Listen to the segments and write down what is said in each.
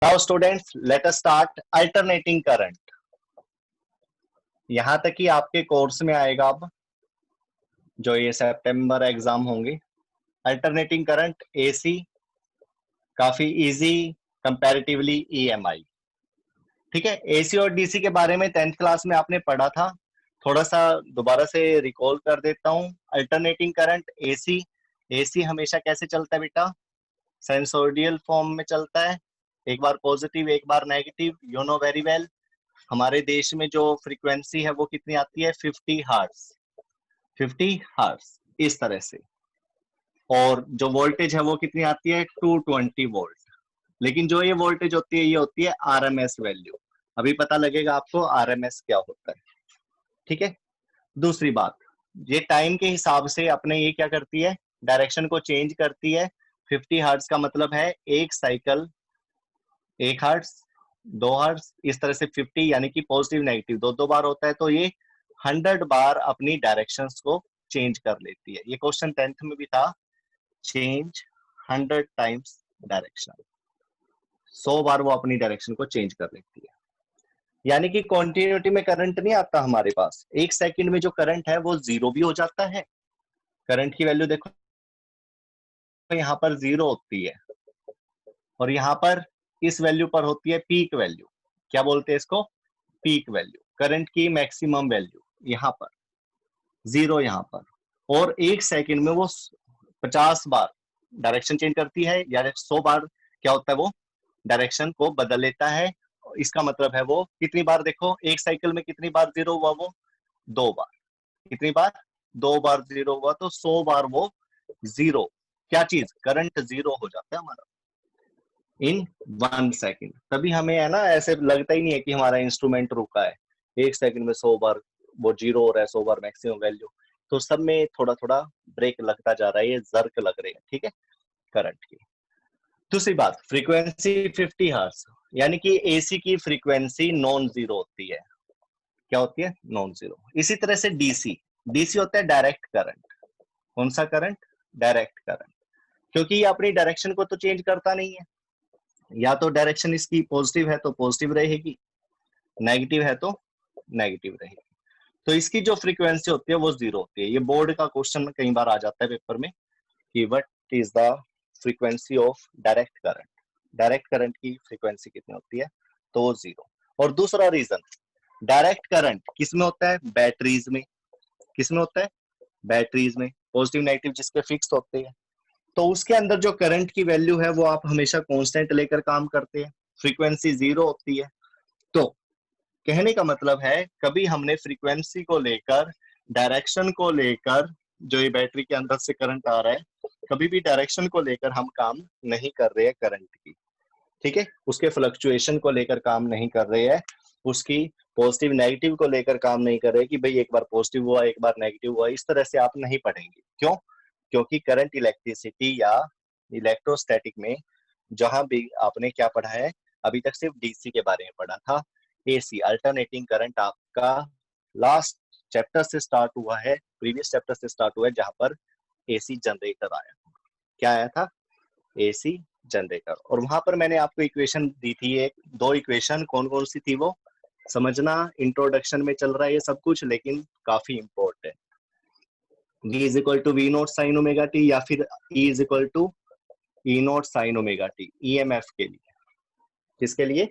Now students, let us start alternating current. यहां तक कि आपके कोर्स में आएगा अब जो ये सितंबर एग्जाम होंगे। अल्टरनेटिंग करंट एसी काफी इजी कंपैरेटिवली ईएमआई। ठीक है, एसी और डीसी के बारे में 10th क्लास में आपने पढ़ा था, थोड़ा सा दोबारा से रिकॉल कर देता हूं। अल्टरनेटिंग करंट एसी, एसी हमेशा कैसे चलता है बेटा? सेंसोडियल फॉर्म में चलता है, एक बार पॉजिटिव एक बार negative. You know very well. हमारे देश में जो फ्रीक्वेंसी है वो कितनी आती है? 50 हर्ट्ज, 50 हर्ट्ज इस तरह से। और जो वोल्टेज है वो कितनी आती है? 220 वोल्ट। लेकिन जो ये वोल्टेज होती है ये होती है आरएमएस वैल्यू। अभी पता लगेगा आपको आरएमएस क्या होता है। ठीक है, दूसरी बात, ये टाइम के हिसाब से अपने ये क्या करती है? डायरेक्शन को चेंज करती है। 50 हर्ट्ज का मतलब है एक साइकिल 1 हर्ट्ज, 2 हर्ट्ज, इस तरह से 50, यानी कि पॉजिटिव नेगेटिव दो दो बार होता है, तो ये 100 बार अपनी डायरेक्शंस को चेंज कर लेती है। ये क्वेश्चन 10th में भी था, चेंज 100 टाइम्स डायरेक्शन। 100 बार वो अपनी डायरेक्शन को चेंज कर लेती है। यानी कि कॉन्टिन्यूटी में करंट नहीं आता हमारे पास, एक सेकंड में जो करंट है वो जीरो भी हो जाता है। करंट की वैल्यू देखो, यहाँ पर जीरो होती है और यहाँ पर इस वैल्यू पर होती है पीक वैल्यू। क्या बोलते हैं इसको? Peak value. करंट की मैक्सिमम वैल्यू यहाँ पर, जीरो यहाँ पर। और एक सेकंड में वो 50 बार डायरेक्शन चेंज करती है, या 100 बार क्या होता है? वो डायरेक्शन को बदल लेता है। इसका मतलब है वो कितनी बार, देखो एक साइकिल में कितनी बार जीरो हुआ? वो 2 बार। कितनी बार? 2 बार जीरो हुआ, तो 100 बार वो जीरो, क्या चीज? करंट जीरो हो जाता है हमारा इन 1 सेकंड। तभी हमें है ना ऐसे लगता ही नहीं है कि हमारा इंस्ट्रूमेंट रुका है। एक सेकंड में 100 बार वो जीरो हो रहा है, 100 बार मैक्सिमम वैल्यू। तो सब में थोड़ा थोड़ा ब्रेक लगता जा रहा है, ये जर्क लग रहे हैं। ठीक है, करंट की। दूसरी बात, फ्रीक्वेंसी 50 हर्ट्ज, यानी कि एसी की फ्रीक्वेंसी नॉन जीरो होती है। क्या होती है? Non zero. इसी तरह से डीसी, डीसी होता है डायरेक्ट करंट। कौन सा करंट? Direct current. क्योंकि ये अपनी डायरेक्शन को तो चेंज करता नहीं है, या तो डायरेक्शन इसकी पॉजिटिव है तो पॉजिटिव रहेगी, नेगेटिव है तो नेगेटिव रहेगी। तो इसकी जो फ्रीक्वेंसी होती है वो जीरो होती है। ये बोर्ड का क्वेश्चन कई बार आ जाता है पेपर में कि what is the frequency of direct current, direct current की फ्रीक्वेंसी कितनी होती है? तो वो जीरो। और दूसरा रीजन, डायरेक्ट करंट किसमें होता है? बैटरीज में। किसमें होता है? बैटरीज में। पॉजिटिव नेगेटिव जिसके फिक्स होते हैं, तो उसके अंदर जो करंट की वैल्यू है वो आप हमेशा कांस्टेंट लेकर काम करते हैं, फ्रीक्वेंसी जीरो होती है। तो कहने का मतलब है, कभी हमने फ्रीक्वेंसी को लेकर, डायरेक्शन को लेकर, जो ये बैटरी के अंदर से करंट आ रहा है, कभी भी डायरेक्शन को लेकर हम काम नहीं कर रहे हैं करंट की। ठीक है, उसके फ्लक्चुएशन को लेकर काम नहीं कर रहे हैं, उसकी पॉजिटिव नेगेटिव को लेकर काम नहीं कर रहे कि भाई एक बार पॉजिटिव हुआ एक बार नेगेटिव हुआ, इस तरह से आप नहीं पढ़ेंगे। क्यों? क्योंकि करंट इलेक्ट्रिसिटी या इलेक्ट्रोस्टैटिक में जहां भी आपने क्या पढ़ा है, अभी तक सिर्फ डीसी के बारे में पढ़ा था। एसी अल्टरनेटिंग करंट आपका लास्ट चैप्टर से स्टार्ट हुआ है, प्रीवियस चैप्टर से स्टार्ट हुआ है, जहां पर एसी जनरेटर आया। क्या आया था? AC generator. और वहां पर मैंने आपको इक्वेशन दी थी, एक दो इक्वेशन। कौन कौन सी थी वो समझना, इंट्रोडक्शन में चल रहा है ये सब कुछ, लेकिन काफी important. V is equal to we naught sine omega T, या फिर E is equal to E naught sine omega T, EMF के लिए। किसके लिए?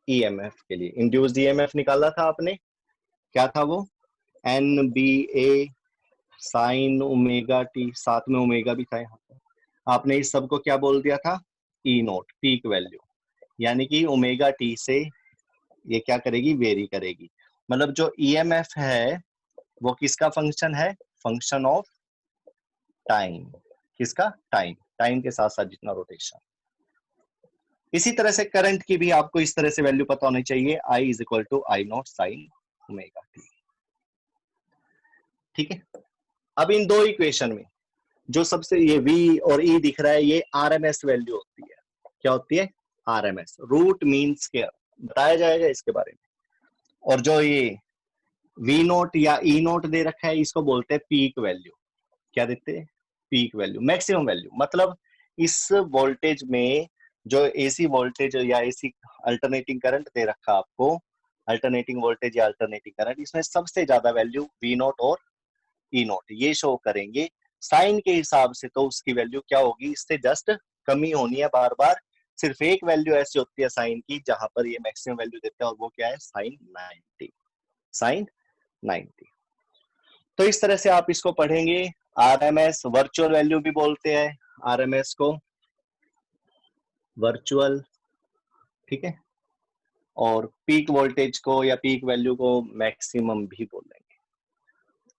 ईएमएफ के लिए। इंड्यूस्ड ईएमएफ निकाला था आपने, क्या था वो? एन बी ए साइन ओमेगा टी, साथ में ओमेगा भी था यहाँ पर। आपने इस सब को क्या बोल दिया था? ई नोट, पीक वैल्यू। यानी कि ओमेगा टी से ये क्या करेगी? वेरी करेगी। मतलब जो ईएमएफ है वो किसका फंक्शन है? Function of time. किसका? टाइम। टाइम के साथ साथ जितना रोटेशन। इसी तरह से करंट की भी आपको इस तरह से वैल्यू पता होनी चाहिए, I is equal to I naught sine omega t. ठीक है, अब इन दो इक्वेशन में जो सबसे ये V और E दिख रहा है, ये आरएमएस वैल्यू होती है। क्या होती है? आरएमएस, रूट मीन स्क्वायर, बताया जाएगा इसके बारे में। और जो ये V नोट या E नोट दे रखा है, इसको बोलते हैं पीक वैल्यू। क्या देते हैं? Peak value, maximum value. मतलब इस वोल्टेज में जो एसी वोल्टेज या एसी अल्टरनेटिंग करंट दे रखा आपको, अल्टरनेटिंग वोल्टेज या अल्टरनेटिंग करंट, इसमें सबसे ज्यादा वैल्यू वी नॉट और ई नॉट ये शो करेंगे। साइन के हिसाब से तो उसकी वैल्यू क्या होगी, इससे जस्ट कमी होनी है बार बार। सिर्फ एक वैल्यू ऐसी होती है साइन की जहां पर ये मैक्सिमम वैल्यू देते हैं, और वो क्या है, साइन 90। साइन 90। तो इस तरह से आप इसको पढ़ेंगे। आरएमएस वर्चुअल वैल्यू भी बोलते हैं, आरएमएस को वर्चुअल, ठीक है, और पीक वोल्टेज को या पीक वैल्यू को मैक्सिमम भी बोलेंगे।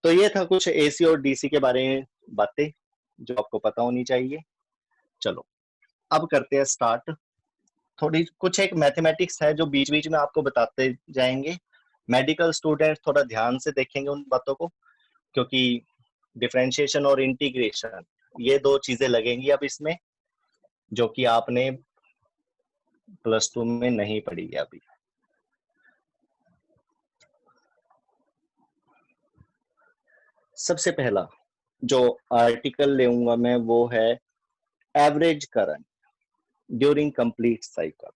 तो ये था कुछ एसी और डीसी के बारे में बातें जो आपको पता होनी चाहिए। चलो अब करते हैं स्टार्ट। थोड़ी कुछ एक मैथमेटिक्स है जो बीच बीच में आपको बताते जाएंगे। मेडिकल स्टूडेंट थोड़ा ध्यान से देखेंगे उन बातों को, क्योंकि डिफरेंशिएशन और इंटीग्रेशन ये दो चीजें लगेंगी अब इसमें, जो कि आपने +2 में नहीं पढ़ी है अभी। सबसे पहला जो आर्टिकल लेऊंगा मैं वो है average current during complete cycle.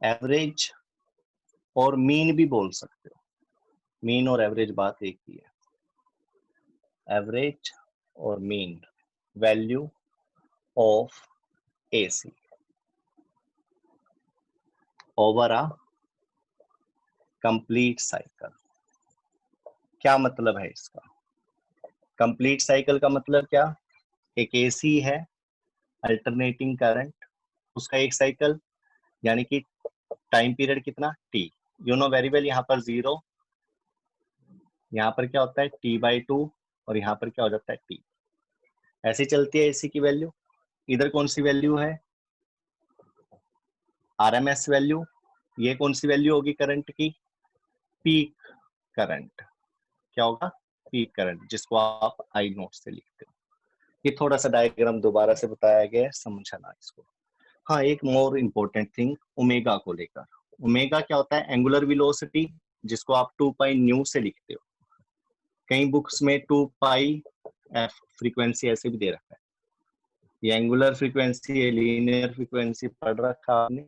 Average और मीन भी बोल सकते हो, मीन और एवरेज बात एक ही है। एवरेज और mean value of AC over a complete cycle. क्या मतलब है इसका? कंप्लीट साइकिल का मतलब क्या, एक एसी है अल्टरनेटिंग करंट, उसका एक साइकिल यानी कि टाइम पीरियड कितना, T. You know very well, यहाँ पर 0, यहाँ पर क्या होता है T/2, और यहाँ पर क्या हो जाता है टी। ऐसी चलती है एसी की वैल्यू। इधर कौन सी वैल्यू है, आरएमएस वैल्यू। ये कौन सी वैल्यू होगी करंट की, पीक करंट। क्या होगा, पीक करंट, जिसको आप आई नोट से लिखते हो। ये थोड़ा सा डायग्राम दोबारा से बताया गया है, समझना इसको। हाँ, एक मोर इम्पोर्टेंट थिंग ओमेगा को लेकर। ओमेगा क्या होता है, एंगुलर वेलोसिटी, जिसको आप 2 पाई न्यू से लिखते हो। कई बुक्स में 2 पाई एफ फ्रीक्वेंसी ऐसे भी दे रखा है। ये एंगुलर फ्रीक्वेंसी है, लीनियर फ्रीक्वेंसी पढ़ रखा आपने।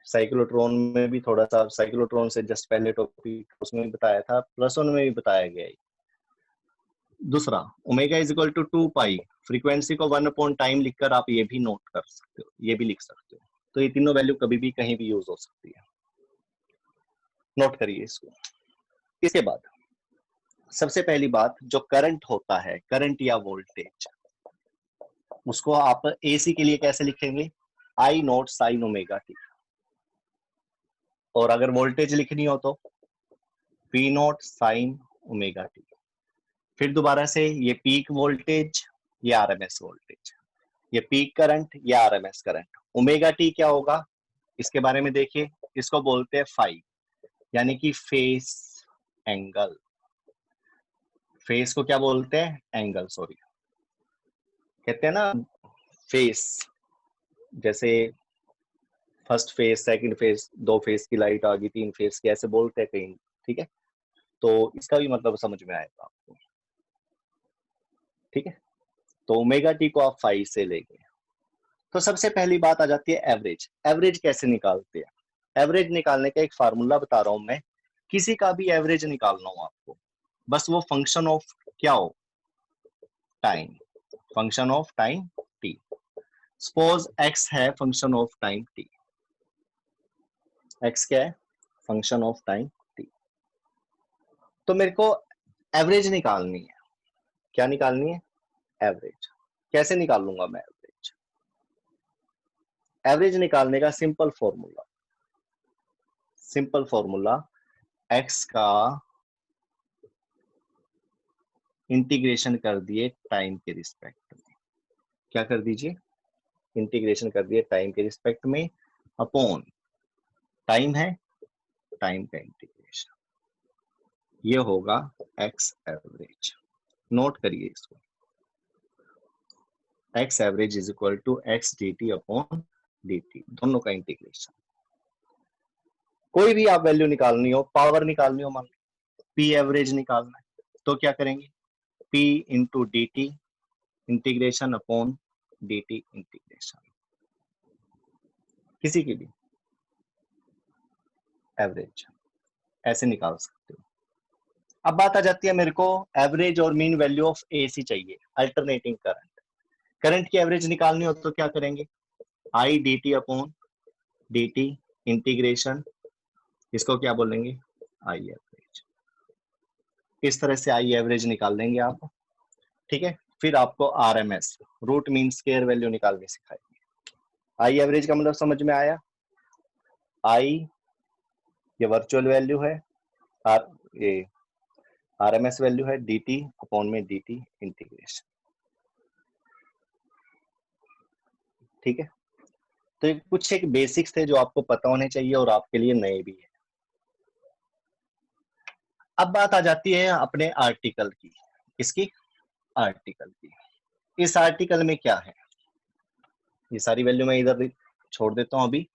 साइक्लोट्रॉन में भी थोड़ा सा, साइक्लोट्रॉन से जस्ट पहले टॉपिक उसमें भी बताया था, +1 में भी बताया गया है। दूसरा, omega is equal to 2 pi, frequency को 1 अपॉन टाइम लिखकर आप ये भी नोट कर सकते हो, ये भी लिख सकते हो। तो ये तीनों वैल्यू कभी भी कहीं भी यूज हो सकती है, नोट करिए इसको। इसके बाद सबसे पहली बात, जो करंट होता है, करंट या वोल्टेज, उसको आप एसी के लिए कैसे लिखेंगे, I naught sine omega T. और अगर वोल्टेज लिखनी हो तो P note sine omega T. फिर दोबारा से, ये पीक वोल्टेज, ये आरएमएस वोल्टेज, ये पीक करंट, ये आरएमएस करंट। ओमेगा टी क्या होगा, इसके बारे में देखिए। इसको बोलते हैं फाई, यानी कि फेस एंगल। फेस को क्या बोलते हैं, एंगल, सॉरी। कहते हैं ना फेस, जैसे first phase, second phase, 2 phase की लाइट आ गई, 3 फेज की, ऐसे बोलते हैं कहीं, ठीक है। तो इसका भी मतलब समझ में आएगा आपको, ठीक है। तो ओमेगा टी को आप फाई से लेंगे। तो सबसे पहली बात आ जाती है एवरेज। एवरेज कैसे निकालते हैं, एवरेज निकालने का एक फार्मूला बता रहा हूं मैं। किसी का भी एवरेज निकालना हो आपको, बस वो फंक्शन ऑफ क्या हो, time, function of time t. Suppose x है function of time t, x क्या है, फंक्शन ऑफ टाइम टी। तो मेरे को एवरेज निकालनी है। क्या निकालनी है, एवरेज। कैसे निकालूंगा मैं एवरेज, एवरेज निकालने का simple formula, simple formula, x का इंटीग्रेशन कर दिए टाइम के रिस्पेक्ट में। क्या कर दीजिए, इंटीग्रेशन कर दिए टाइम के रिस्पेक्ट में, अपॉन टाइम है, टाइम का इंटीग्रेशन, ये होगा एक्स एवरेज। नोट करिए इसको, X average is equal to X D T upon D T, दोनों का इंटीग्रेशन। कोई भी आप वैल्यू निकालनी हो, पावर निकालनी हो, मान पी एवरेज निकालना है, तो क्या करेंगे, P into D t integration upon dt integration, किसी की भी एवरेज ऐसे निकाल सकते हो। अब बात आ जाती है मेरे को एवरेज और मीन वैल्यू ऑफ एसी चाहिए, अल्टरनेटिंग करंट। करंट की एवरेज निकालनी हो तो क्या करेंगे, I D T upon D t integration, इसको क्या बोलेंगे, आई एवरेज। इस तरह से आई एवरेज निकाल लेंगे आप, ठीक है। फिर आपको RMS root mean square value निकालनी सिखाएंगे। आई एवरेज का मतलब समझ में आया, आई ये वर्चुअल वैल्यू है, आर ये आरएमएस वैल्यू है, dt अपॉन में dt इंटीग्रेशन, ठीक है। तो कुछ एक बेसिक्स थे जो आपको पता होने चाहिए और आपके लिए नए भी है। अब बात आ जाती है अपने आर्टिकल की, किसकी, आर्टिकल की। इस आर्टिकल में क्या है, ये सारी वैल्यू मैं इधर छोड़ देता हूं, अभी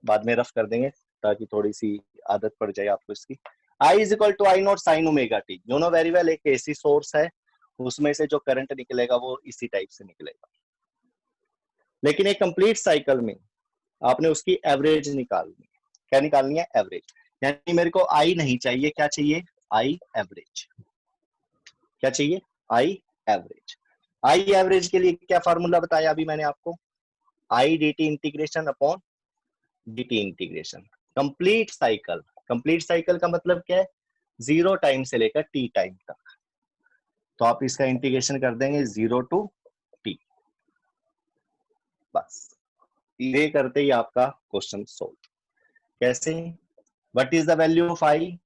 बाद में रफ कर देंगे ताकि थोड़ी सी आदत पड़ जाए आपको इसकी। I is equal to I naught sine omega T, you know very well, एक एसी सोर्स है, उसमें से जो करंट निकलेगा वो इसी टाइप से निकलेगा। लेकिन एक कंप्लीट साइकिल में आपने उसकी एवरेज निकालनी है। क्या निकालनी है, एवरेज। यानी मेरे को आई नहीं चाहिए, क्या चाहिए, आई एवरेज। क्या चाहिए, आई एवरेज। आई एवरेज के लिए क्या फॉर्मूला बताया अभी मैंने आपको, I D t integration upon dt integration, complete cycle. Complete cycle का मतलब क्या है, 0 टाइम से लेकर t टाइम तक। तो आप इसका इंटीग्रेशन कर देंगे 0 टू t, बस ये करते ही आपका क्वेश्चन सोल्व। कैसे, what is the value of I,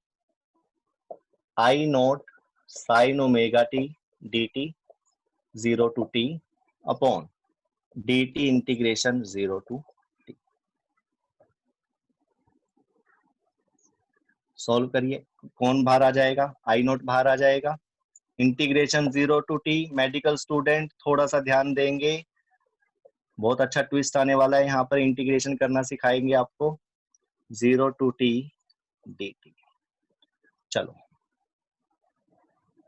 I naught sine omega T dt 0 to t upon dt integration 0 to t। Solve करिए, कौन बाहर आ जाएगा, आई नॉट बाहर आ जाएगा, integration 0 to T. Medical student थोड़ा सा ध्यान देंगे, बहुत अच्छा ट्विस्ट आने वाला है यहाँ पर, इंटीग्रेशन करना सिखाएंगे आपको, 0 टू टी डी टी। चलो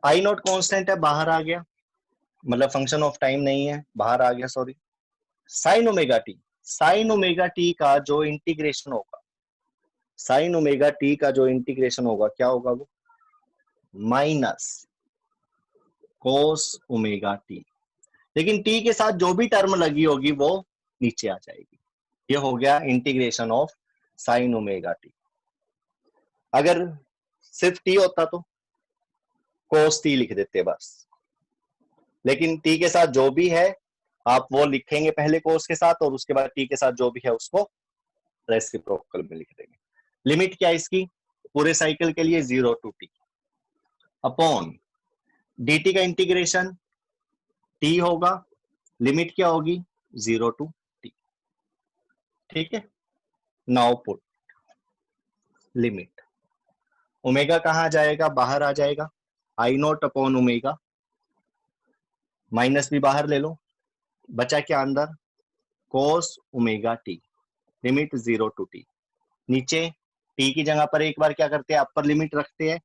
आई नॉट कॉन्स्टेंट है, बाहर आ गया, मतलब फंक्शन ऑफ टाइम नहीं है, बाहर आ गया, sorry. Sign omega T, sign omega T का जो इंटीग्रेशन होगा, साइन ओमेगा टी का जो इंटीग्रेशन होगा क्या होगा, वो माइनस कोस ओमेगा टी। लेकिन टी के साथ जो भी टर्म लगी होगी वो नीचे आ जाएगी। ये हो गया integration of sine omega T. अगर सिर्फ टी होता तो कोस टी लिख देते बस, लेकिन टी के साथ जो भी है आप वो लिखेंगे पहले कोस के साथ, और उसके बाद टी के साथ जो भी है उसको रेसिप्रोकल में लिख देंगे। लिमिट क्या है इसकी, पूरे साइकिल के लिए 0 टू टी अपॉन dt का इंटीग्रेशन t होगा, लिमिट क्या होगी 0 टू t, ठीक है। नाउ पुट लिमिट, ओमेगा कहाँ जाएगा, बाहर आ जाएगा, I naught upon omega, minus भी बाहर ले लो, बचा क्या अंदर, cos omega T, limit 0 to T. नीचे टी की जगह पर एक बार क्या करते हैं, अपर लिमिट रखते हैं,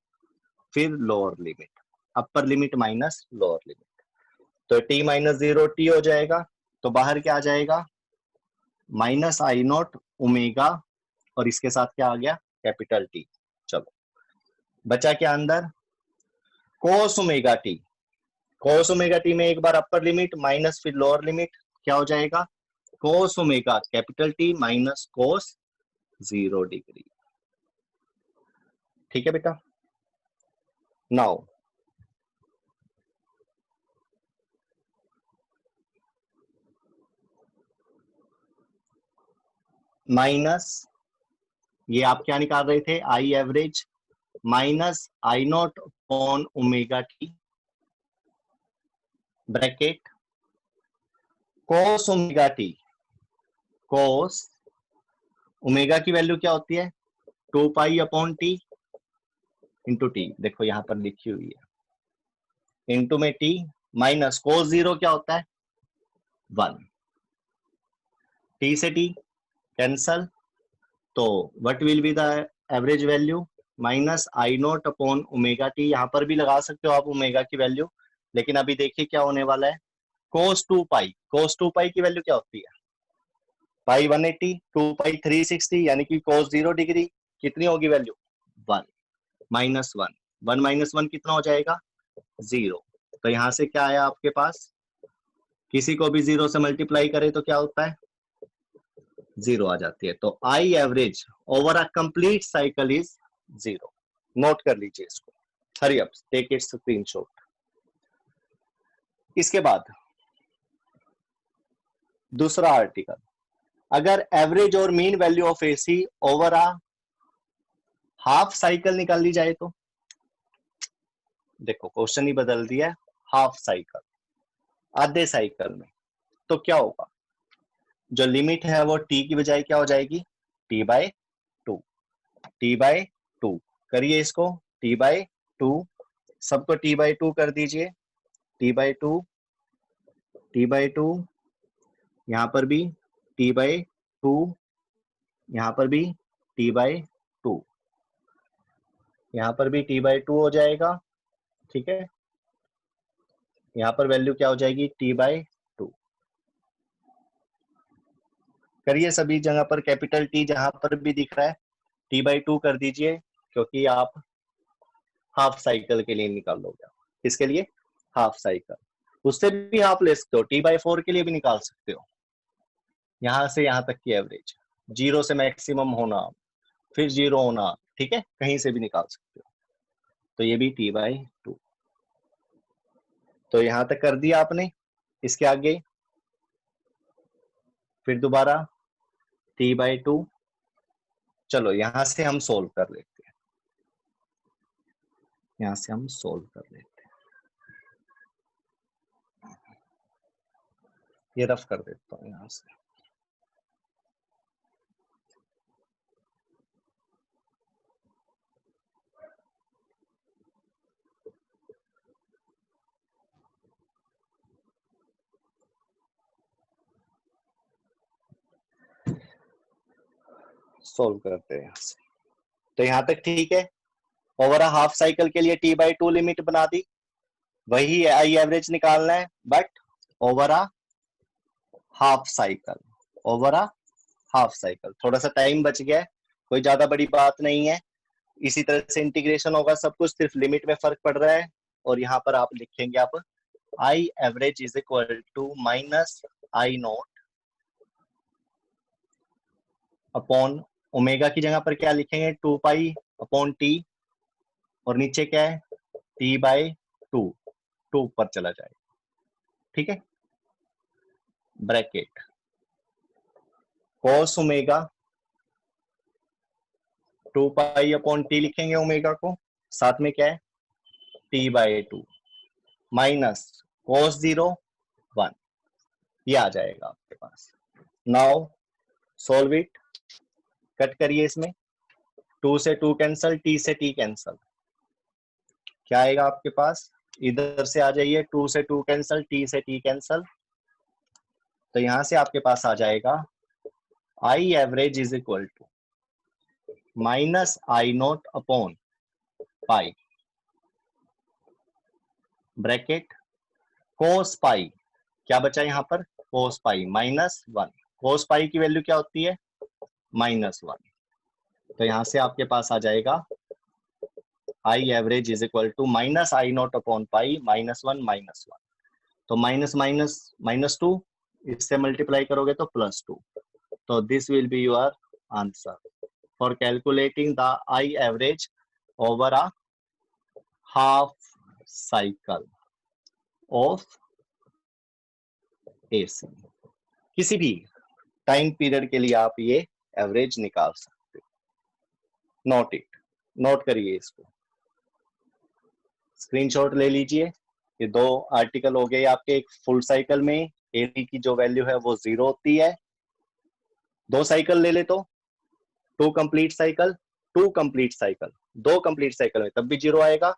फिर lower limit, upper limit minus lower limit, तो टी माइनस 0 टी हो जाएगा। तो बाहर क्या आ जाएगा, माइनस आई नॉट ओमेगा, और इसके साथ क्या आ गया, कैपिटल टी। चलो बचा क्या अंदर, कोस ओमेगा टी, कोस ओमेगा टी में एक बार अपर लिमिट माइनस फिर लोअर लिमिट, क्या हो जाएगा, कोस omega capital T minus cos 0 degree, ठीक है बेटा। नाउ माइनस, ये आप क्या निकाल रहे थे, I average, minus I naught upon omega T bracket cos omega t, cos omega की वैल्यू क्या होती है, 2 pi upon T into T, देखो यहां पर लिखी हुई है, इंटू में टी, माइनस कोस 0 क्या होता है 1, टी से टी कैंसल, तो what will be the average value, minus I naught upon omega T. यहां पर भी लगा सकते हो आप ओमेगा की वैल्यू, लेकिन अभी देखिए क्या होने वाला है, cos 2 पाई, cos 2 पाई की वैल्यू क्या होती है? पाई 180, 2 पाई 360, यानी कि cos 0 डिग्री कितनी होगी वैल्यू? 1 माइनस 1, 1 माइनस 1 कितना हो जाएगा? 0। तो यहां से क्या आया आपके पास? किसी को भी 0 से मल्टीप्लाई करे तो क्या होता है? 0 आ जाती है। तो I average over a complete cycle is 0। Note कर लीजिए इसको, hurry up, take it screenshot. इसके बाद दूसरा आर्टिकल, अगर एवरेज और mean value of AC over a half cycle निकाल ली जाए तो, देखो क्वेश्चन ही बदल दिया है, हाफ साइकिल, आधे साइकिल में, तो क्या होगा? जो लिमिट है वो टी की बजाय क्या हो जाएगी? T by 2, T by 2। करिए इसको, टी बाय 2, सबको टी बाय 2 कर दीजिए, टी बाय 2, टी बाय 2, यहां पर भी टी बाय 2, यहां पर भी टी बाय 2, यहां पर भी टी बाय 2 हो जाएगा। ठीक है, यहां पर वैल्यू क्या हो जाएगी? T by 2। करिए सभी जगह पर कैपिटल टी जहां पर भी दिख रहा है टी बाय 2 कर दीजिए, क्योंकि आप हाफ साइकिल के लिए निकाल लोगे। किसके लिए? Half cycle. उससे भी हाफ ले सकते हो, टी बाय 4 के लिए भी निकाल सकते हो। यहां से यहां तक की एवरेज, जीरो से मैक्सिमम होना, फिर जीरो होना, ठीक है, कहीं से भी निकाल सकते हो। तो ये भी टी बाय 2। तो यहां तक कर दिया आपने। इसके आगे फिर दोबारा टी बाय 2। चलो यहां से हम सोल्व कर लेते हैं, यहां से हम सोल्व कर लेते हैं। ये रफ कर देता हूं यहां से। सोल्व करते हैं यहां से। तो यहां तक ठीक है। ओवर हाफ साइकिल के लिए टी बाई 2 लिमिट बना दी, वही आई एवरेज निकालना है, but over half cycle, over half cycle. थोड़ा सा टाइम बच गया है, कोई ज्यादा बड़ी बात नहीं है। इसी तरह से इंटीग्रेशन होगा सब कुछ, सिर्फ लिमिट में फर्क पड़ रहा है। और यहाँ पर आप लिखेंगे आप I average is equal to minus I naught upon omega की जगह पर क्या लिखेंगे? 2 पाई अपॉन टी, और नीचे क्या है? टी बाय 2, 2 ऊपर चला जाएगा। ठीक है, bracket cos omega 2 pi upon T लिखेंगे ओमेगा को, साथ में क्या है? टी बाय 2 माइनस cos 0 1, ये आ जाएगा आपके पास। नाउ सॉल्व इट, कट करिए इसमें, 2 से 2 कैंसल, टी से टी कैंसल, क्या आएगा आपके पास? इधर से आ जाइए, 2 से 2 कैंसल, टी से टी कैंसल, तो यहां से आपके पास आ जाएगा I average is equal to minus I naught upon pi, bracket cos pi, क्या बचा यहां पर? कोस पाई माइनस 1। कोस पाई की वैल्यू क्या होती है? माइनस 1। तो यहां से आपके पास आ जाएगा I average is equal to minus I naught upon pi minus 1 minus 1। तो माइनस माइनस माइनस 2, इससे मल्टीप्लाई करोगे तो प्लस 2। तो this will be your answer for calculating the I average over a half cycle of AC. किसी भी time period के लिए आप ये एवरेज निकाल सकते हो। नोट इट, नोट करिए इसको, स्क्रीनशॉट ले लीजिए। ये दो आर्टिकल हो गए आपके। एक फुल साइकिल में एसी की जो वैल्यू है वो 0 होती है, 2 साइकिल ले ले तो 2 complete cycle, 2 complete cycle, 2 complete cycle में तब भी 0 आएगा।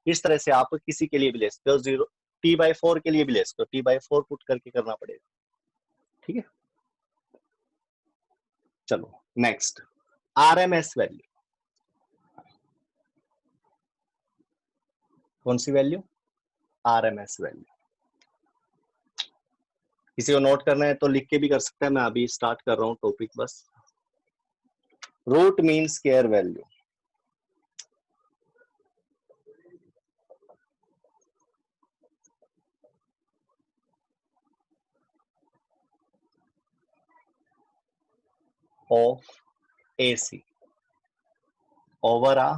इस तरह से आप किसी के लिए भी ले सकते हो, 0 टी बाई 4 के लिए भी ले सकते हो, टी बाई 4 पुट करके करना पड़ेगा। ठीक है, चलो नेक्स्ट, आरएमएस वैल्यू। कौन सी वैल्यू? RMS value. किसी को नोट करना है तो लिख के भी कर सकता है, मैं अभी स्टार्ट कर रहा हूँ टॉपिक बस। Root mean square value of AC over a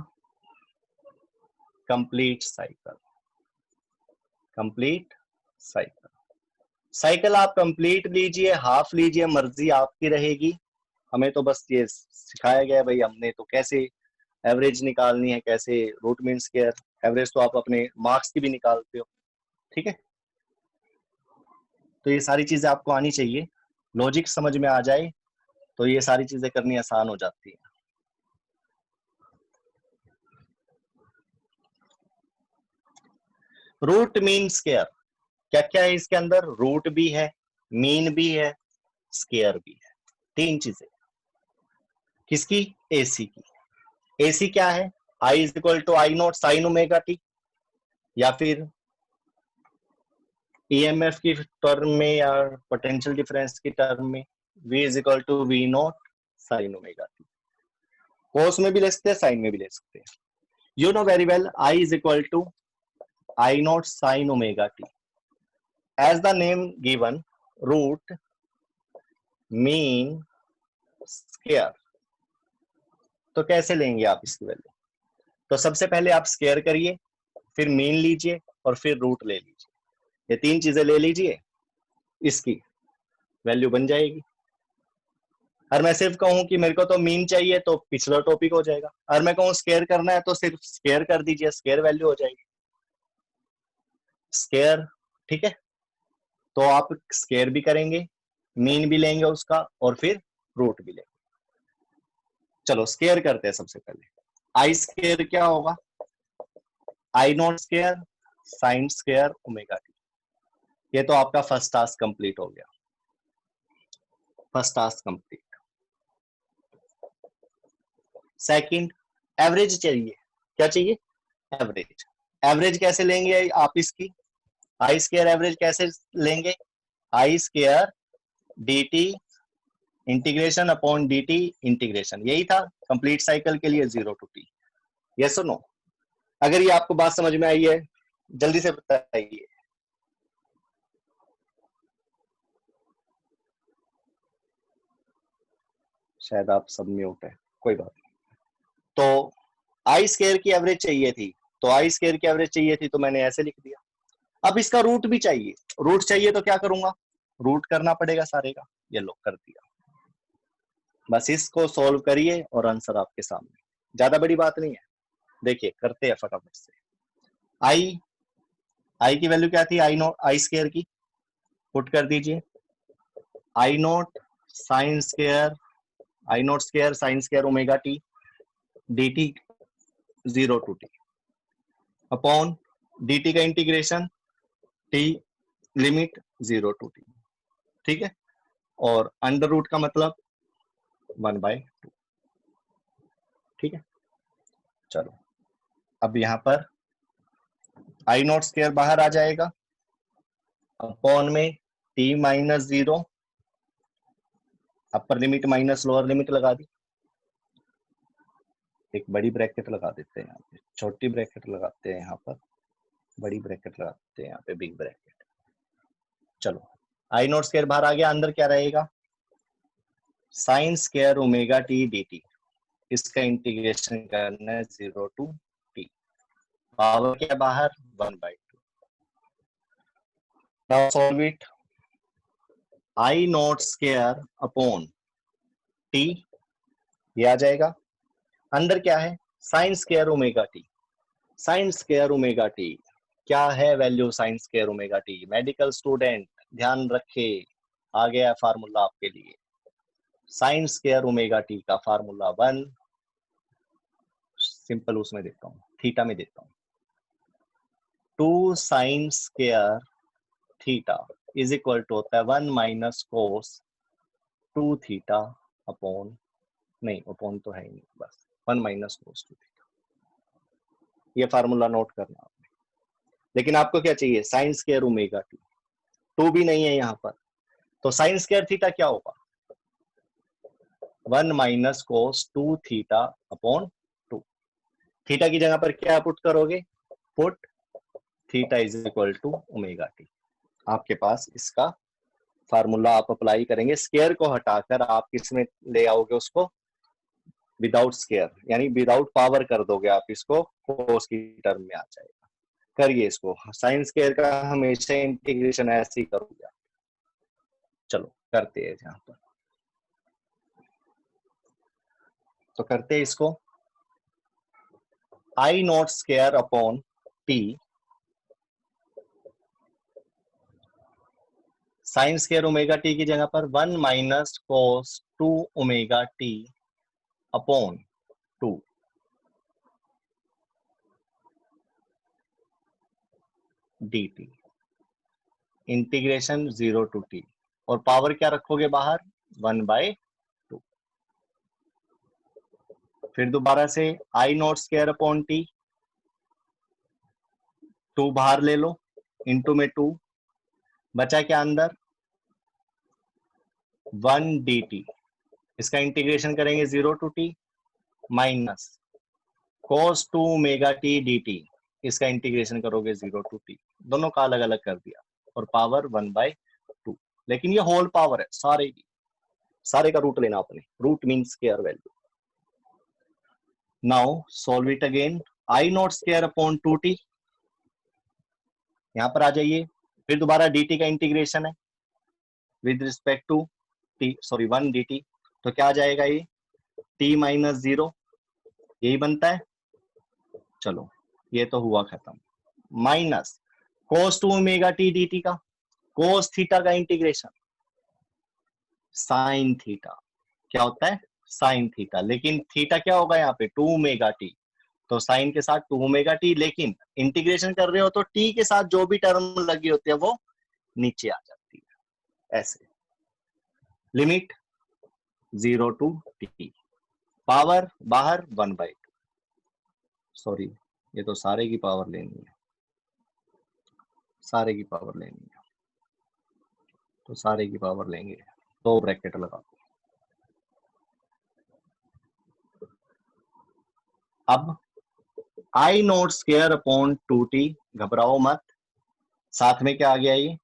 complete cycle। Complete cycle, cycle आप कंप्लीट लीजिए, हाफ लीजिए, मर्जी आपकी रहेगी। हमें तो बस ये सिखाया गया है भाई, हमने तो कैसे एवरेज निकालनी है, कैसे रूट मीन स्क्वायर। एवरेज तो आप अपने मार्क्स की भी निकालते हो, ठीक है। तो ये सारी चीजें आपको आनी चाहिए, लॉजिक समझ में आ जाए तो ये सारी चीजें करनी आसान हो जाती है। रूट मीन स्क्वायर, क्या क्या है इसके अंदर? रूट भी है, मीन भी है, स्क्वायर भी है, तीन चीजें। किसकी? एसी की। एसी क्या है? I is equal to I naught sine omega T, या फिर ईएमएफ की टर्म में या पोटेंशियल डिफरेंस की टर्म में V is equal to we naught sine omega t. Cos में भी ले सकते हैं, साइन में भी ले सकते हैं। You know very well I is equal to I naught sine omega T. As the name given, root mean square. तो कैसे लेंगे आप इसकी वैल्यू? तो सबसे पहले आप स्क्वायर करिए, फिर मीन लीजिए और फिर रूट ले लीजिए। ये तीन चीजें ले लीजिए, इसकी वैल्यू बन जाएगी। अगर मैं सिर्फ कहूं कि मेरे को तो मीन चाहिए तो पिछला टॉपिक हो जाएगा। अगर मैं कहूं स्क्वायर करना है तो सिर्फ स्क्वायर कर दीजिए, स्क्वायर वैल्यू हो जाएगी स्क्वायर, ठीक है। तो आप स्क्वायर भी करेंगे, मीन भी लेंगे उसका, और फिर रूट भी लेंगे। चलो स्क्वायर करते हैं सबसे पहले। आई स्क्वायर क्या होगा? I naught square sine square omega t. ये तो आपका फर्स्ट टास्क कंप्लीट हो गया, first task complete. Second, average चाहिए। क्या चाहिए? एवरेज। एवरेज कैसे लेंगे आप इसकी? आई स्क्वायर एवरेज कैसे लेंगे? I square d t integration upon D t integration, यही था कंप्लीट साइकिल के लिए, 0 टू टी। यस और नो? अगर ये आपको बात समझ में आई है जल्दी से बताइए। शायद आप सब म्यूट है, कोई बात नहीं। तो आई स्क्वायर की एवरेज चाहिए थी, तो आई स्क्वायर की एवरेज चाहिए थी तो मैंने ऐसे लिख दिया। अब इसका रूट भी चाहिए, रूट चाहिए तो क्या करूंगा? रूट करना पड़ेगा सारे का। ये लो कर दिया। बस इसको सॉल्व करिए और आंसर आपके सामने, ज्यादा बड़ी बात नहीं है। देखिए करते हैं फटाफट से। आई, आई की वैल्यू क्या थी? आई नोट आई स्क्वायर की, पुट कर दीजिए। I naught sine square, I naught square sine square omega t d t 0 to t upon D t का integration t limit 0 to t, ठीक है। और अंडर रूट का मतलब 1/2, ठीक है। चलो अब यहां पर आई नॉट स्क्वायर बाहर आ जाएगा, अपॉन में T minus 0, upper limit minus lower limit लगा दी। एक बड़ी ब्रैकेट लगा देते हैं यहाँ पे, छोटी ब्रैकेट लगाते हैं यहाँ पर, बड़ी ब्रैकेट लगाते हैं यहाँ पे, बिग ब्रैकेट। चलो आई नॉट स्क्वायर बाहर आ गया, अंदर क्या रहेगा? Sign square omega t d T, इसका इंटीग्रेशन करना है 0 टू टी। पावर क्या बाहर? 1/2। Now solve it. I naught square upon T, ये आ जाएगा। अंदर क्या है? Sign square omega T. Sine square omega T क्या है value? Sign square omega T, medical student ध्यान रखे, आ गया फार्मूला आपके लिए। साइन स्क्वायर ओमेगा टी का फार्मूला 1, सिंपल उसमें देता हूँ, थीटा में देता हूँ, 2 sine square theta is equal to होता है 1 माइनस कोस 2 थीटा अपॉन, नहीं अपॉन तो है ही नहीं, बस 1 माइनस कोस 2 थीटा। ये फार्मूला नोट करना आपने। लेकिन आपको क्या चाहिए? Sign square omega T. 2 भी नहीं है यहाँ पर, तो साइन स्क्वायर थीटा क्या होगा, 1 minus cos 2 theta upon 2। Theta की जगह पर क्या पुट करोगे, put theta is equal to omega t. आपके पास इसका फार्मूला आप अप्लाई करेंगे, स्क्वायर को हटाकर आप किसमें ले आओगे उसको, विदाउट स्क्वायर, यानी विदाउट पावर कर दोगे आप इसको, कोस की टर्म में आ जाएगा। करिए इसको, साइन स्क्वायर का हमेशा इंटीग्रेशन ऐसे ही करोगे। चलो करते हैं यहाँ पर, तो करते हैं इसको, I naught square upon t, sine square omega t की जगह पर 1 minus cos 2 omega t upon 2 dt, integration 0 to t, और पावर क्या रखोगे बाहर, 1/2। फिर दोबारा से I naught square upon t, 2 बाहर ले लो, इंटू में 2, बचा क्या अंदर, 1 dt, इसका इंटीग्रेशन करेंगे 0 to t, minus cos 2 omega t dt, इसका इंटीग्रेशन करोगे 0 टू t, दोनों का अलग अलग कर दिया, और पावर 1/2। लेकिन ये होल पावर है, सारे का रूट लेना आपने, root means square value. Now solve it again, I naught square upon 2t, यहां पर आ जाइए, फिर दोबारा dt का इंटीग्रेशन है with respect to t, sorry 1 dt, तो क्या आ जाएगा ये, t माइनस 0, यही बनता है। चलो ये तो हुआ खत्म, minus cos 2 omega t dt का, cos थीटा का इंटीग्रेशन sin थीटा, क्या होता है sin थीटा, लेकिन थीटा क्या होगा यहाँ पे 2 ओमेगा t, तो साइन के साथ 2 ओमेगा टी, लेकिन इंटीग्रेशन कर रहे हो तो टी के साथ जो भी टर्म लगी होती है वो नीचे आ जाती है, ऐसे। लिमिट 0 टू टी, पावर बाहर 1/2, सॉरी ये तो सारे की पावर लेनी है, सारे की पावर लेनी है, तो सारे की पावर लेंगे, दो ब्रैकेट लगा। अब आई नोट स्क्वायर अपॉन 2t, घबराओ मत, साथ में क्या आ गया ये,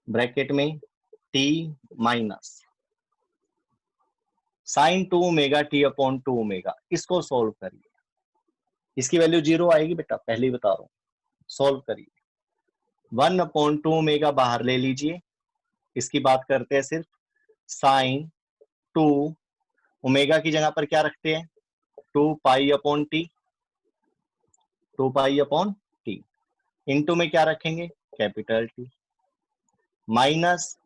ब्रैकेट में t minus sine 2 omega t upon 2 omega, इसको सोल्व करिए, इसकी वैल्यू 0 आएगी बेटा, पहले ही बता रहा हूं, सोल्व करिए। 1 अपॉन 2 ओमेगा बाहर ले लीजिए, इसकी बात करते हैं सिर्फ, साइन 2 ओमेगा की जगह पर क्या रखते हैं, 2 pi upon t, 2 pi upon T, into में क्या रखेंगे, कैपिटल टी, माइनस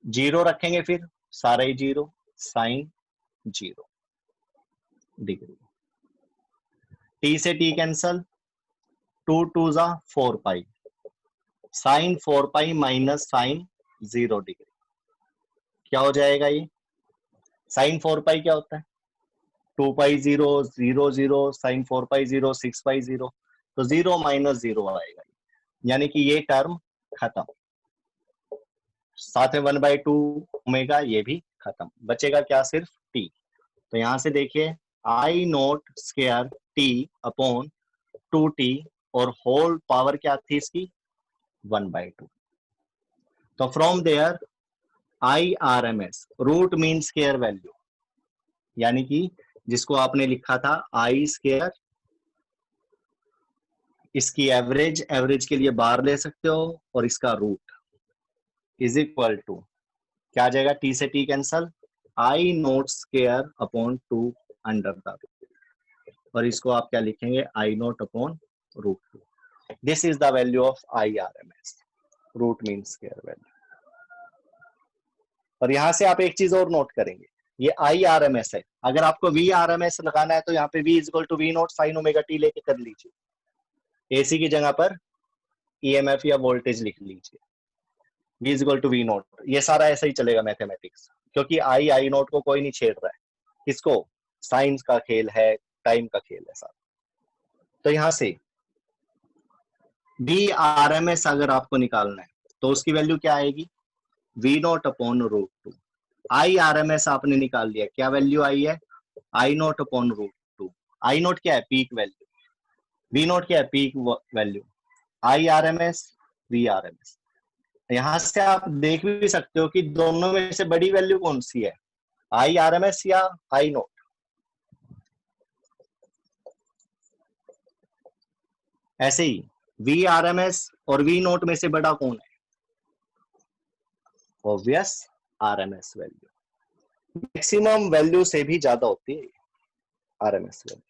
0 रखेंगे, फिर सारा ही 0, साइन 0 डिग्री, टी से टी कैंसल, 2 टू जा 4 pi, sine 4 pi minus sine 0 degree, क्या हो जाएगा ये, साइन 4 पाई क्या होता है, 2 पाई 0 0 0, साइन 4 पाई 0 6 पाई 0, तो 0 माइनस 0 आएगा, यानी कि ये टर्म खत्म, साथ में 1/2 ओमेगा ये भी खत्म, बचेगा क्या, सिर्फ टी। तो यहां से देखिए, I naught square t upon 2t, और होल पावर क्या थी इसकी, 1/2। तो from there I R M S, root mean square value, यानी कि जिसको आपने लिखा था आई स्क्वायर, इसकी एवरेज, एवरेज के लिए बार ले सकते हो, और इसका रूट इज इक्वल टू, क्या आ जाएगा, टी से t cancel, I naught square upon 2 under the root, और इसको आप क्या लिखेंगे, I naught upon root 2, this is the value of I R M S, root mean square value. और यहां से आप एक चीज और नोट करेंगे, ये आई आर एम एस है, अगर आपको वी आर एम एस लगाना है तो यहाँ पे V is equal to V naught sine omega t लेके कर लीजिए, एसी की जगह पर ईएमएफ या वोल्टेज लिख लीजिए, V is equal to V naught, ये सारा ऐसा ही चलेगा मैथमेटिक्स, क्योंकि आई आई नोट को कोई नहीं छेड़ रहा है, किसको, साइंस का खेल है, टाइम का खेल है सारा। तो यहां से वी आर एम एस अगर आपको निकालना है तो उसकी वैल्यू क्या आएगी, v naught upon root two. I R M S आपने निकाल लिया, क्या वैल्यू आई है, I naught upon root two. I naught क्या है, पीक वैल्यू, वी नॉट क्या है, peak value, I R M S, v R M S. यहां से आप देख भी सकते हो कि दोनों में से बड़ी वैल्यू कौन सी है, आई आर एम एस या आई नॉट। ऐसे ही वी आर एम एस और वी नोट में से बड़ा कौन है, obvious R M S value. Maximum value से भी ज्यादा होती है आर एम एस वैल्यू।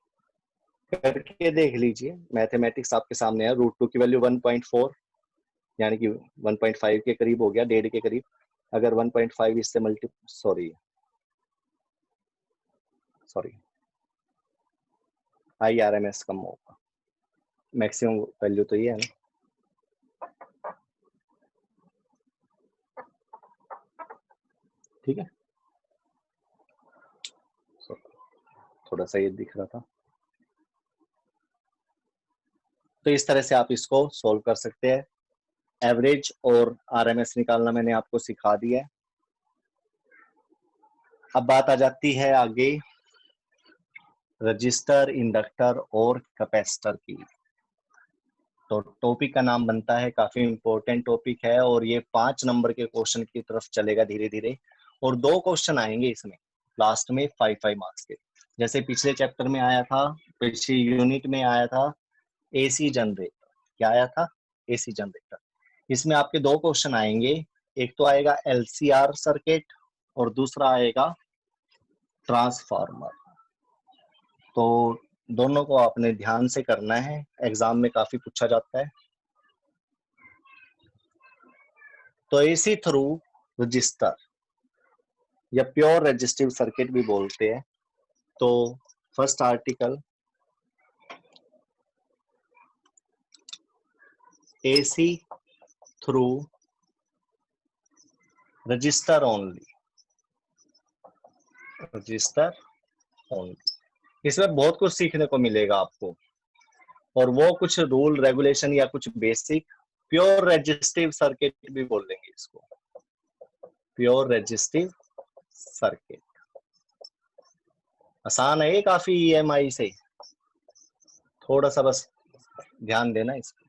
करके देख लीजिए, मैथमेटिक्स आपके सामने है। रूट टू की वैल्यू 1.4 यानी कि 1.5 के करीब हो गया, 1.5 के करीब। अगर 1.5 इससे sorry I R M S कम होगा, मैक्सिमम वैल्यू तो ये है ना। ठीक है, थोड़ा सा ये दिख रहा था। तो इस तरह से आप इसको सोल्व कर सकते हैं। एवरेज और आरएमएस निकालना मैंने आपको सिखा दिया है। अब बात आ जाती है आगे रजिस्टर, इंडक्टर और कैपेसिटर की। तो टॉपिक का नाम बनता है, काफी इंपॉर्टेंट टॉपिक है और ये 5 नंबर के क्वेश्चन की तरफ चलेगा धीरे धीरे। और 2 क्वेश्चन आएंगे इसमें लास्ट में 5 मार्क्स के। जैसे पिछले चैप्टर में आया था, पिछली यूनिट में आया था एसी जनरेटर। क्या आया था, एसी जनरेटर। इसमें आपके 2 क्वेश्चन आएंगे, एक तो आएगा एलसीआर सर्किट और दूसरा आएगा ट्रांसफार्मर। तो दोनों को आपने ध्यान से करना है, एग्जाम में काफी पूछा जाता है। तो एसी थ्रू रजिस्टर या प्योर रेजिस्टिव सर्किट भी बोलते हैं। तो first article, AC through register only, register only. इसमें बहुत कुछ सीखने को मिलेगा आपको, और वो कुछ रूल रेगुलेशन या कुछ बेसिक। प्योर रेजिस्टिव सर्किट भी बोल देंगे इसको, प्योर रेजिस्टिव सर्किट। आसान है ये काफी, ईएमआई से, थोड़ा सा बस ध्यान देना इसको।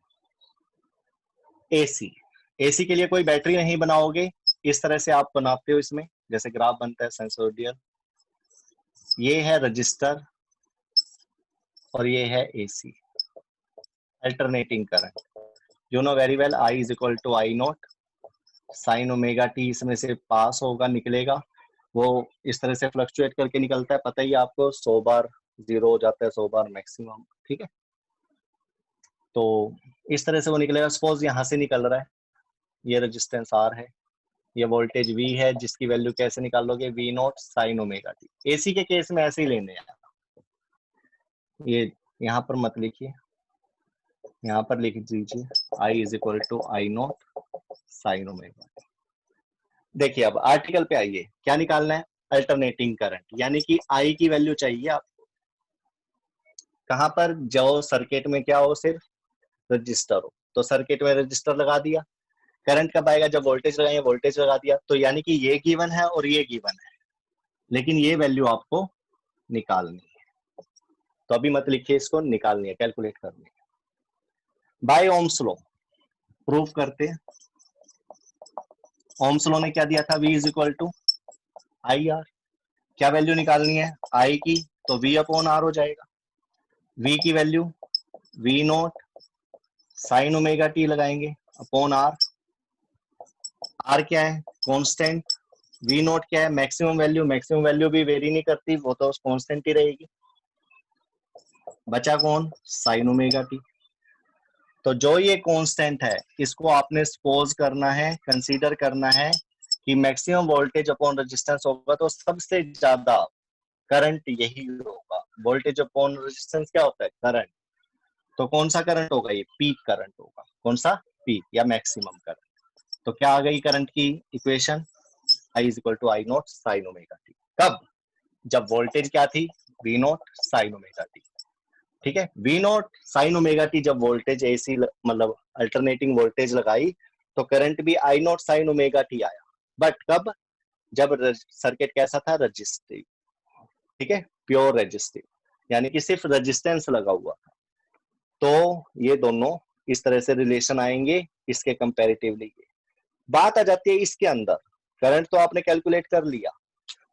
एसी, एसी के लिए कोई बैटरी नहीं बनाओगे, इस तरह से आप बनाते हो इसमें, जैसे ग्राफ बनता है साइनसोइडल। ये है रजिस्टर और ये है AC, alternating current. You know very well, I is equal to I naught sine omega t. इसमें से पास होगा, निकलेगा, वो इस तरह से फ्लक्चुएट करके निकलता है, पता ही आपको। 100 बार जीरो हो जाता है, 100 बार मैक्सिमम। ठीक है, तो इस तरह से वो निकलेगा। सपोज यहाँ से निकल रहा है, ये रेजिस्टेंस आर है, ये वोल्टेज वी है, जिसकी वैल्यू कैसे निकालोगे, V naught sine omega t. AC के केस में ऐसे ही लेने हैं, ये यहाँ पर मत लिखिए, यहाँ पर लिख दीजिए I is equal to I naught sine omega. देखिए अब आर्टिकल पे आइए, क्या निकालना है, अल्टरनेटिंग करंट, यानी कि आई की वैल्यू चाहिए आपको। कहां पर, जो सर्किट में क्या हो, सिर्फ रजिस्टर हो। तो सर्किट में रजिस्टर लगा दिया। करंट कब आएगा, जब वोल्टेज लगाएंगे, वोल्टेज लगा दिया। तो यानी कि ये गिवन है और ये गिवन है, लेकिन ये वैल्यू आपको निकालनी है। तो अभी मत लिखिए, इसको निकालनी है, कैलकुलेट करनी है। बाय ओम्स लॉ प्रूफ करते हैं। ओम्स लॉ ने क्या दिया था, V is equal to I R. क्या वैल्यू निकालनी है आई की, तो V अपॉन आर हो जाएगा। V की value V note sine omega T लगाएंगे अपॉन आर। आर क्या है, कांस्टेंट। V नोट क्या है, मैक्सिमम वैल्यू। मैक्सिमम वैल्यू भी वेरी नहीं करती, वो तो कांस्टेंट ही रहेगी। बचा कौन, साइन ओमेगा टी। तो जो ये कांस्टेंट है, इसको आपने सपोज करना है, कंसीडर करना है कि मैक्सिमम वोल्टेज अपॉन रेजिस्टेंस होगा, तो सबसे ज्यादा करंट यही होगा। वोल्टेज अपॉन रेजिस्टेंस क्या होता है, करंट। तो कौन सा करंट होगा, ये पीक करंट होगा। कौन सा, पीक या मैक्सिमम करंट। तो क्या आ गई करंट की equation, I is equal to I naught sine omega t. कब, जब वोल्टेज क्या थी, V naught sine omega t. ठीक है, V naught sine omega t, जब वोल्टेज एसी मतलब अल्टरनेटिंग वोल्टेज लगाई, तो करंट भी I naught sine omega t आया। बट कब? जब सर्किट कैसा था? रजिस्टिव, ठीक है, प्योर रजिस्टिव, यानी कि सिर्फ रेजिस्टेंस लगा हुआ था। तो ये दोनों इस तरह से रिलेशन आएंगे इसके कंपैरेटिवली। बात आ जाती है इसके अंदर, करंट तो आपने कैलकुलेट कर लिया,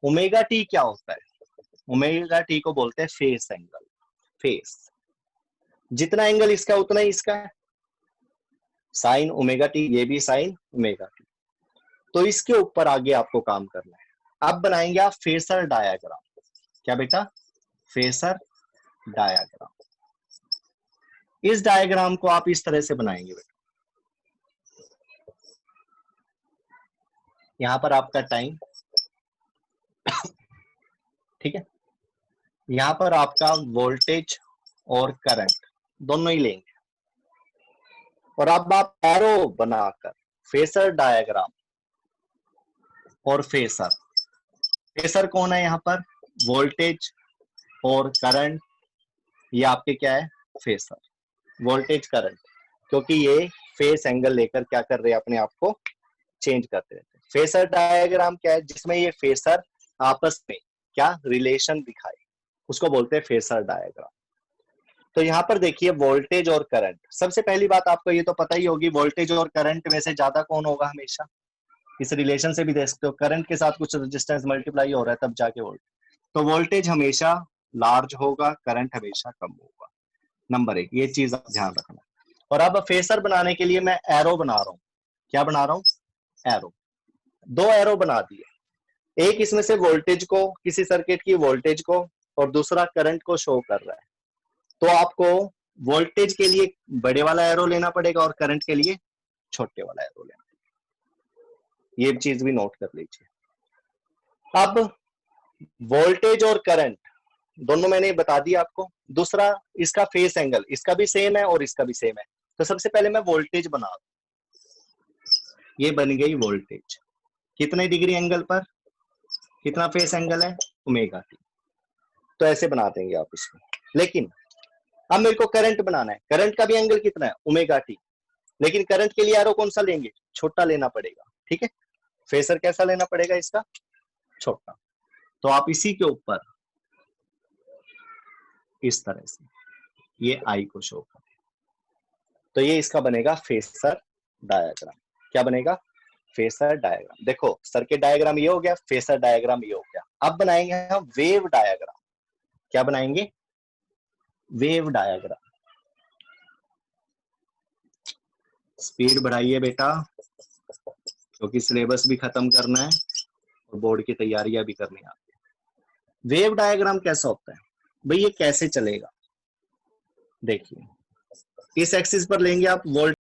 ओमेगा टी क्या होता है? ओमेगा टी को बोलते हैं फेस एंगल। फेस, जितना एंगल इसका उतना ही इसका है, साइन ओमेगा टी, ये भी साइन ओमेगा टी। तो इसके ऊपर आगे आपको काम करना है। अब बनाएंगे आप फेसर डायग्राम। क्या बेटा? Phasor diagram. इस डायग्राम को आप इस तरह से बनाएंगे बेटा, यहां पर आपका टाइम, ठीक है, यहां पर आपका वोल्टेज और करंट दोनों ही लेंगे, और अब आप एरो बनाकर फेसर डायग्राम और फेसर, फेसर कौन है यहाँ पर? वोल्टेज और करंट, ये आपके क्या है? फेसर, वोल्टेज करंट, क्योंकि ये फेस एंगल लेकर क्या कर रहे हैं? अपने आप को चेंज करते रहते हैं। फेसर डायग्राम क्या है? जिसमें ये फेसर आपस में क्या रिलेशन दिखाए, उसको बोलते हैं फेसर डायग्राम। तो यहाँ पर देखिए वोल्टेज और करंट, सबसे पहली बात आपको ये तो पता ही होगी, वोल्टेज और करंट में से ज्यादा कौन होगा हमेशा? इस रिलेशन से भी देख सकते हो, करंट के साथ कुछ रेजिस्टेंस मल्टीप्लाई हो रहा है तब जाके वोल्टेज, तो वोल्टेज हमेशा लार्ज होगा, करंट हमेशा कम होगा। नंबर 1, ये चीज आप ध्यान रखना। और अब फेसर बनाने के लिए मैं एरो बना रहा हूँ। क्या बना रहा हूँ? एरो। 2 एरो बना दिए, एक इसमें से वोल्टेज को, किसी सर्किट की वोल्टेज को, और दूसरा करंट को शो कर रहा है। तो आपको वोल्टेज के लिए बड़े वाला एरो लेना पड़ेगा और करंट के लिए छोटे वाला एरो लेना पड़ेगा। ये चीज भी नोट कर लीजिए। अब वोल्टेज और करंट दोनों मैंने बता दिया आपको। दूसरा, इसका फेस एंगल, इसका भी सेम है और इसका भी सेम है। तो सबसे पहले मैं वोल्टेज बना दूं, ये बन गई वोल्टेज, कितने डिग्री एंगल पर? कितना फेस एंगल है? Omega T. तो ऐसे बना देंगे आप इसको। लेकिन अब मेरे को करंट बनाना है, करंट का भी एंगल कितना है? Omega T. लेकिन करंट के लिए एरो कौन सा लेंगे? छोटा लेना पड़ेगा, ठीक है। फेसर कैसा लेना पड़ेगा? इसका छोटा। तो आप इसी के ऊपर इस तरह से ये आई को शो करें, तो ये इसका बनेगा फेसर डायग्राम। क्या बनेगा? Phasor diagram. देखो सर्किट डायग्राम ये हो गया, फेसर डायग्राम ये हो गया। अब बनाएंगे हम वेव डायग्राम। क्या बनाएंगे? Wave diagram. स्पीड बढ़ाइए बेटा, क्योंकि सिलेबस भी खत्म करना है और बोर्ड की तैयारियां भी करनी आती है। वेव डायग्राम कैसा होता है भाई? ये कैसे चलेगा? देखिए, इस एक्सिस पर लेंगे आप वोल्ट